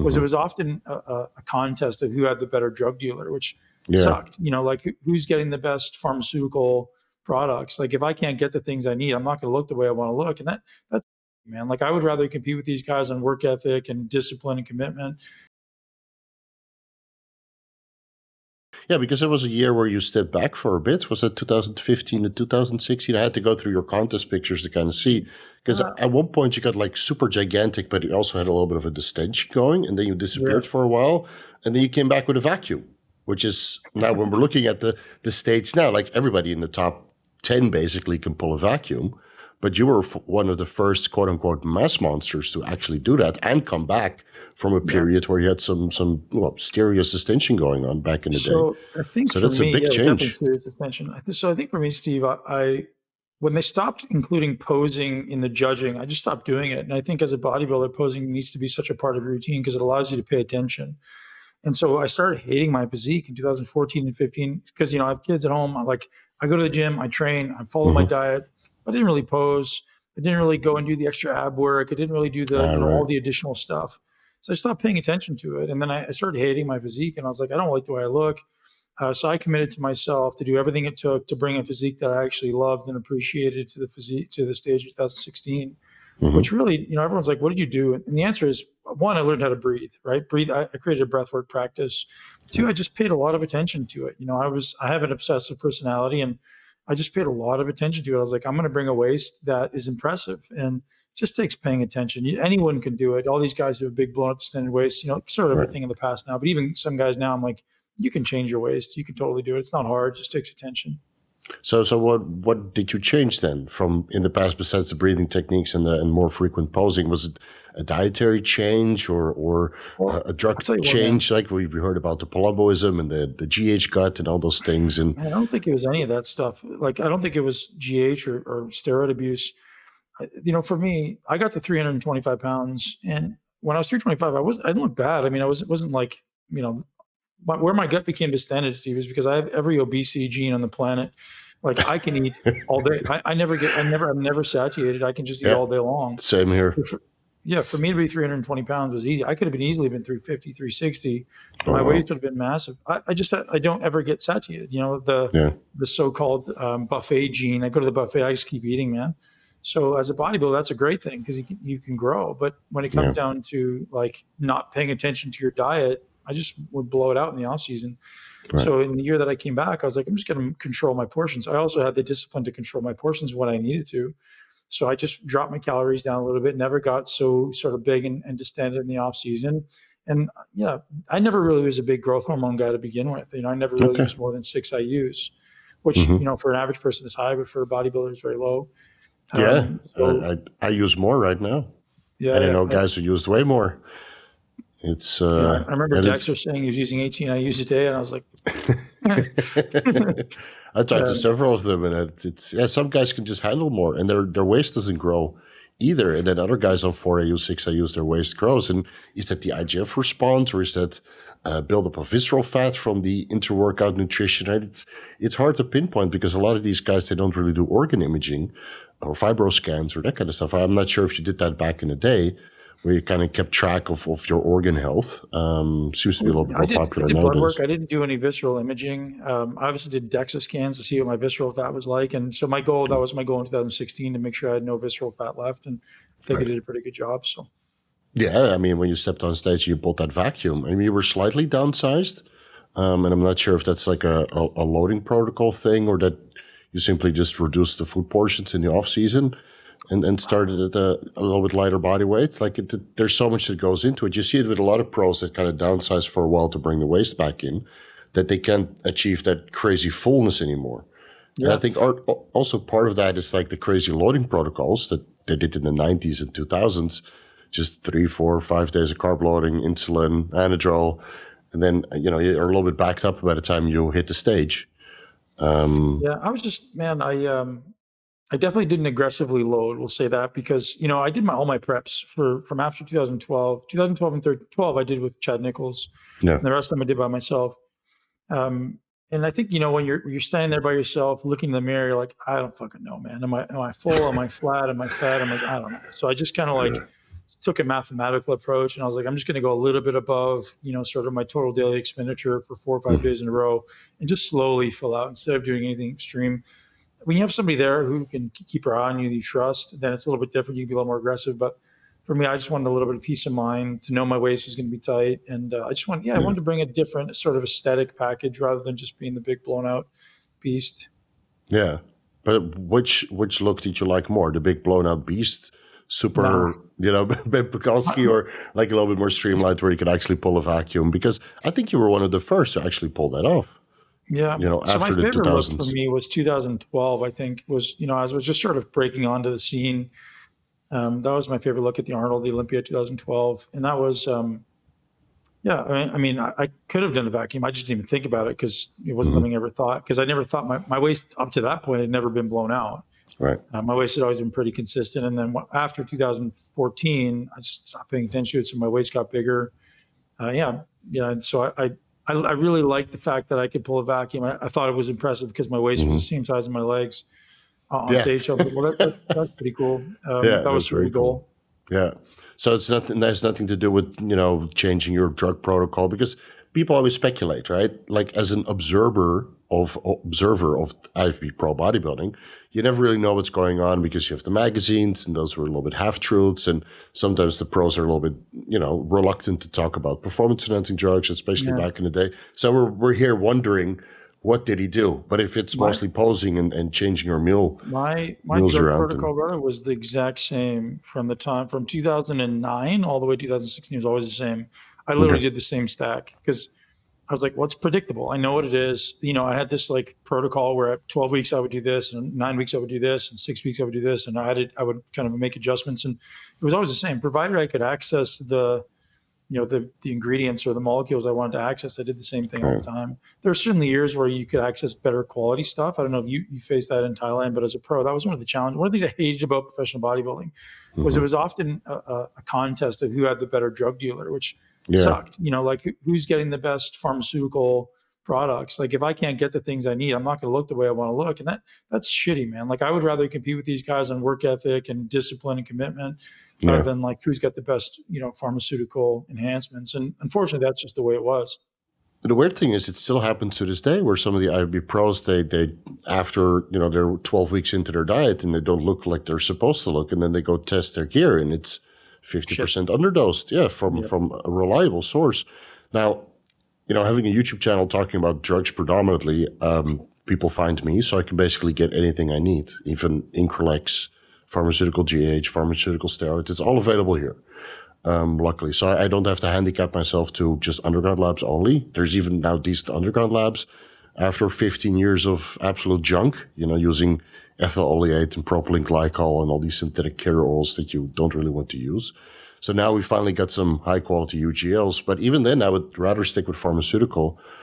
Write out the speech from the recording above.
was it was often a contest of who had the better drug dealer, which Yeah. sucked. Like who's getting the best pharmaceutical products. Like if I can't get the things I need, I'm not going to look the way I want to look. And that's, man, like I would rather compete with these guys on work ethic and discipline and commitment. Yeah, because there was a year where you stepped back for a bit. Was it 2015 to 2016? I had to go through your contest pictures to kind of see. Because at one point you got like super gigantic, but you also had a little bit of a distension going, and then you disappeared for a while, and then you came back with a vacuum, which is now when we're looking at the stage now, like everybody in the top 10 basically can pull a vacuum. But you were one of the first quote unquote mass monsters to actually do that and come back from a period where you had some serious distension going on back in the day. So I think so that's a big change. Serious distension. So I think for me, Steve, I when they stopped including posing in the judging, I just stopped doing it. And I think as a bodybuilder, posing needs to be such a part of your routine because it allows you to pay attention. And so I started hating my physique in 2014 and 15 because, I have kids at home. I go to the gym, I train, I follow my diet. I didn't really pose. I didn't really go and do the extra ab work. I didn't really do all the additional stuff. So I stopped paying attention to it. And then I started hating my physique, and I was like, I don't like the way I look. So I committed to myself to do everything it took to bring a physique that I actually loved and appreciated to the stage of 2016, which really, everyone's like, what did you do? And the answer is, one, I learned how to breathe, right? I created a breathwork practice. Two, I just paid a lot of attention to it. I have an obsessive personality, and I just paid a lot of attention to it. I was like, I'm going to bring a waist that is impressive, and it just takes paying attention. Anyone can do it. All these guys who have big blown up distended waists, sort of everything in the past now, but even some guys now, I'm like, you can change your waist. You can totally do it. It's not hard. It just takes attention. So what did you change then from in the past besides the breathing techniques and more frequent posing? Was it a dietary change or a drug change? Like we heard about the palumboism and the GH gut and all those things. And I don't think it was any of that stuff. Like, I don't think it was GH or steroid abuse. For me, I got to 325 pounds, and when I was 325, I didn't look bad. I mean, it wasn't like, where my gut became distended, Steve, is because I have every obesity gene on the planet. Like, I can eat all day. I'm never satiated. I can just eat all day long. Same here. For me to be 320 pounds was easy. I could have easily been 350, 360. My waist would have been massive. I don't ever get satiated. The so-called buffet gene. I go to the buffet, I just keep eating, man. So as a bodybuilder, that's a great thing because you can grow. But when it comes down to like not paying attention to your diet, I just would blow it out in the off season. Right. So in the year that I came back, I was like, I'm just going to control my portions. I also had the discipline to control my portions when I needed to. So I just dropped my calories down a little bit, never got so sort of big and distended in the off season. And, I never really was a big growth hormone guy to begin with. I never really used more than 6 IUs, which, for an average person is high, but for a bodybuilder is very low. I use more right now. Yeah. And I know guys who used way more. It's I remember Dexter saying he was using 18 IUs a day, and I was like, I talked to several of them, and it's some guys can just handle more, and their waist doesn't grow either. And then other guys on 4 IUs, 6 IUs, their waist grows. And is that the IGF response, or is that buildup of visceral fat from the inter-workout nutrition? Right? It's hard to pinpoint because a lot of these guys, they don't really do organ imaging or fibro scans or that kind of stuff. I'm not sure if you did that back in the day, where you kind of kept track of your organ health. Seems to be a little bit more popular I did nowadays. Blood work. I didn't do any visceral imaging. I obviously did DEXA scans to see what my visceral fat was like. And so that was my goal in 2016, to make sure I had no visceral fat left. And I think I did a pretty good job. So, yeah, I mean, when you stepped on stage, you pulled that vacuum. I mean, you were slightly downsized. And I'm not sure if that's like a loading protocol thing, or that you simply just reduced the food portions in the off season. And started at a little bit lighter body weight. Like there's so much that goes into it. You see it with a lot of pros that kind of downsize for a while to bring the waist back in, that they can't achieve that crazy fullness anymore. Yeah. And I think also part of that is like the crazy loading protocols that they did in the 90s and 2000s, just 3, 4, 5 days of carb loading, insulin, anadrol, and then you're a little bit backed up by the time you hit the stage. I was just, man, I definitely didn't aggressively load. We'll say that because, I did all my preps from after 2012 and 2012, I did with Chad Nichols. Yeah. And the rest of them I did by myself. And I think, when you're standing there by yourself, looking in the mirror, you're like, I don't fucking know, man. Am I full? Am I flat? Am I fat? I don't know. So I just kind of took a mathematical approach, and I was like, I'm just going to go a little bit above, sort of my total daily expenditure for 4 or 5 days in a row, and just slowly fill out instead of doing anything extreme. When you have somebody there who can keep her eye on you, that you trust, then it's a little bit different. You can be a little more aggressive. But for me, I just wanted a little bit of peace of mind to know my waist was going to be tight. And I just wanted, I wanted to bring a different sort of aesthetic package rather than just being the big blown out beast. Yeah. But which look did you like more? The big blown out beast, super, Pakulski, or like a little bit more streamlined where you could actually pull a vacuum? Because I think you were one of the first to actually pull that off. Yeah. So my after the favorite look 2000s. for me was 2012, I think, was, as I was just sort of breaking onto the scene. That was my favorite look at the Arnold, the Olympia 2012. And that was, I could have done a vacuum. I just didn't even think about it because it wasn't something I ever thought. Because I never thought my waist up to that point had never been blown out. Right. My waist had always been pretty consistent. And then after 2014, I just stopped paying attention to it. So my waist got bigger. And so I really liked the fact that I could pull a vacuum. I thought it was impressive because my waist was the same size as my legs on stage. So I was like, well, that's pretty cool. That was really cool. Yeah. So it's nothing. There's nothing to do with changing your drug protocol, because people always speculate, right? Like as an observer of IFB Pro bodybuilding, you never really know what's going on because you have the magazines, and those were a little bit half truths, and sometimes the pros are a little bit reluctant to talk about performance enhancing drugs, especially back in the day. So we're here wondering, what did he do? But if it's mostly posing and changing your meal, my meals drug around, protocol, brother, was the exact same from 2009 all the way to 2016. It was always the same. I literally did the same stack because I was like, well, it's predictable. I know what it is. I had this like protocol where at 12 weeks I would do this, and 9 weeks I would do this, and 6 weeks I would do this, and I would kind of make adjustments, and it was always the same. Provided I could access the ingredients or the molecules I wanted to access, I did the same thing all the time. There are certainly years where you could access better quality stuff. I don't know if you faced that in Thailand, but as a pro, that was one of the challenges. One of the things I hated about professional bodybuilding was it was often a contest of who had the better drug dealer, which sucked. Like who's getting the best pharmaceutical products. Like if I can't get the things I need, I'm not going to look the way I want to look. And that's shitty, man. Like I would rather compete with these guys on work ethic and discipline and commitment rather than like who's got the best, pharmaceutical enhancements. And unfortunately, that's just the way it was. The weird thing is, it still happens to this day where some of the IFB pros, they after, they're 12 weeks into their diet and they don't look like they're supposed to look. And then they go test their gear and it's 50% underdosed. From a reliable source. Now, having a YouTube channel talking about drugs predominantly, people find me, so I can basically get anything I need, even Increlex, pharmaceutical GH, pharmaceutical steroids. It's all available here, luckily. So I don't have to handicap myself to just underground labs only. There's even now decent underground labs after 15 years of absolute junk, using ethyl oleate and propylene glycol and all these synthetic carrier oils that you don't really want to use. So now we finally got some high quality UGLs, but even then I would rather stick with pharmaceutical